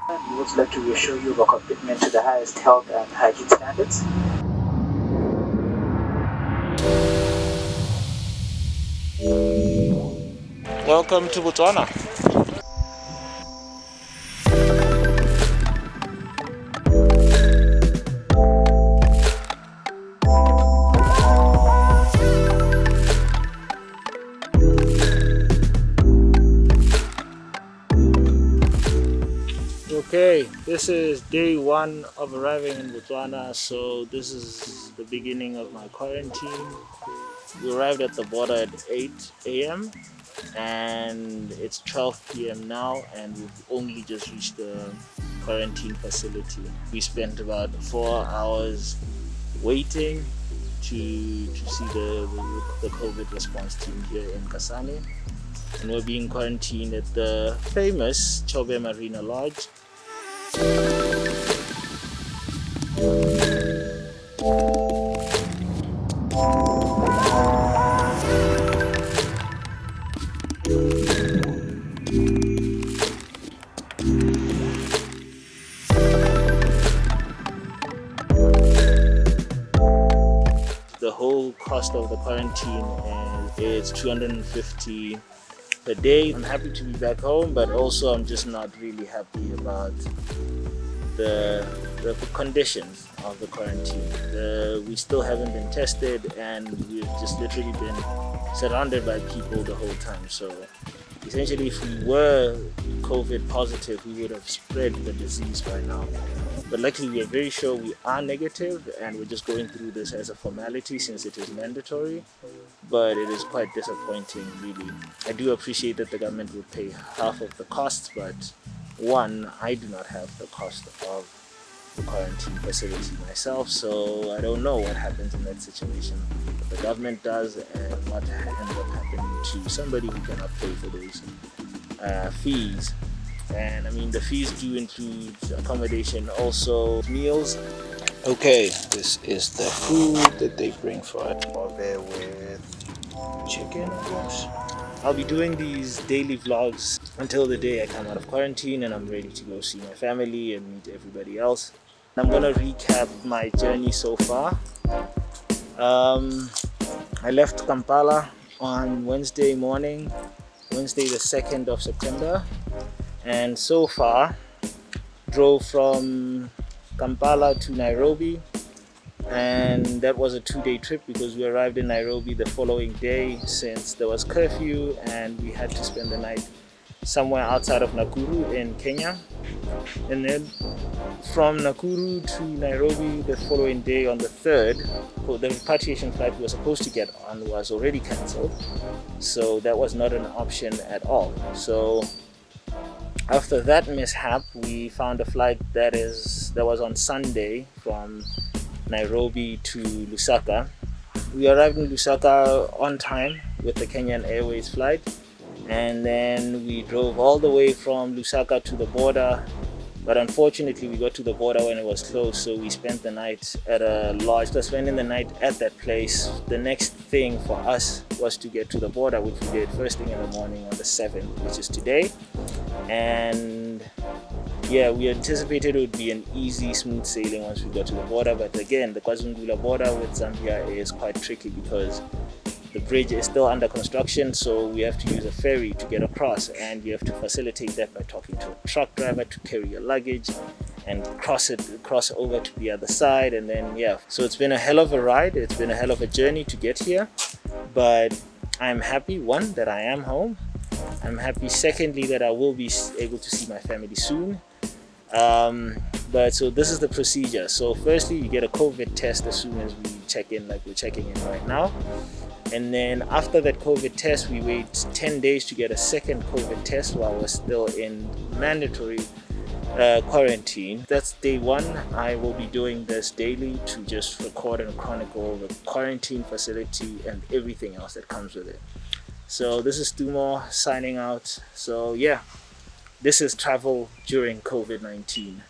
We would like to reassure you of our commitment to the highest health and hygiene standards. Welcome to Botswana. Okay, this is day one of arriving in Botswana, so this is the beginning of my quarantine. We arrived at the border at 8 a.m. and it's 12 p.m. now, and we've only just reached the quarantine facility. We spent about 4 hours waiting to see the COVID response team here in Kasane, and we're being quarantined at the famous Chobe Marina Lodge. The whole cost of the quarantine is 250 per day. I'm happy to be back home, but also I'm just not really happy about the conditions of the quarantine. We still haven't been tested, and we've just literally been surrounded by people the whole time. So essentially, if we were COVID positive, we would have spread the disease by now. But luckily, we are very sure we are negative, and we're just going through this as a formality since it is mandatory. But it is quite disappointing, really. I do appreciate that the government would pay half of the costs, but one, I do not have the cost of the quarantine facility myself, so I don't know what happens in that situation. But the government does, and what ends up happening to somebody who cannot pay for those fees. And I mean, the fees do include accommodation, also meals. Okay, this is the food that they bring for it. Chobe with chicken, I guess. I'll be doing these daily vlogs until the day I come out of quarantine and I'm ready to go see my family and meet everybody else. I'm gonna recap my journey so far. I left Kampala on Wednesday morning, Wednesday the 2nd of September, and so far drove from Kampala to Nairobi, and that was a 2-day trip because we arrived in Nairobi the following day since there was curfew and we had to spend the night somewhere outside of Nakuru in Kenya. And then from Nakuru to Nairobi the following day on the 3rd, the repatriation flight we were supposed to get on was already cancelled, so that was not an option at all. So after that mishap, we found a flight that was on Sunday from Nairobi to Lusaka. We arrived in Lusaka on time with the Kenyan Airways flight, and then we drove all the way from Lusaka to the border, but unfortunately we got to the border when it was closed, so we spent the night at a lodge. Spending the night at that place, the next thing for us was to get to the border, which we did first thing in the morning on the 7th, which is today. And yeah, we anticipated it would be an easy, smooth sailing once we got to the border, but again, the KwaZulu border with Zambia is quite tricky because the bridge is still under construction, so we have to use a ferry to get across, and you have to facilitate that by talking to a truck driver to carry your luggage and cross over to the other side. And then yeah, so it's been a hell of a ride, it's been a hell of a journey to get here, but I'm happy, one, that I am home. I'm happy, secondly, that I will be able to see my family soon. But so this is the procedure. So firstly, you get a COVID test as soon as we check in, like we're checking in right now. And then after that COVID test, we wait 10 days to get a second COVID test while we're still in mandatory quarantine. That's day one. I will be doing this daily to just record and chronicle the quarantine facility and everything else that comes with it. So this is Tumo signing out. So yeah, this is travel during COVID-19.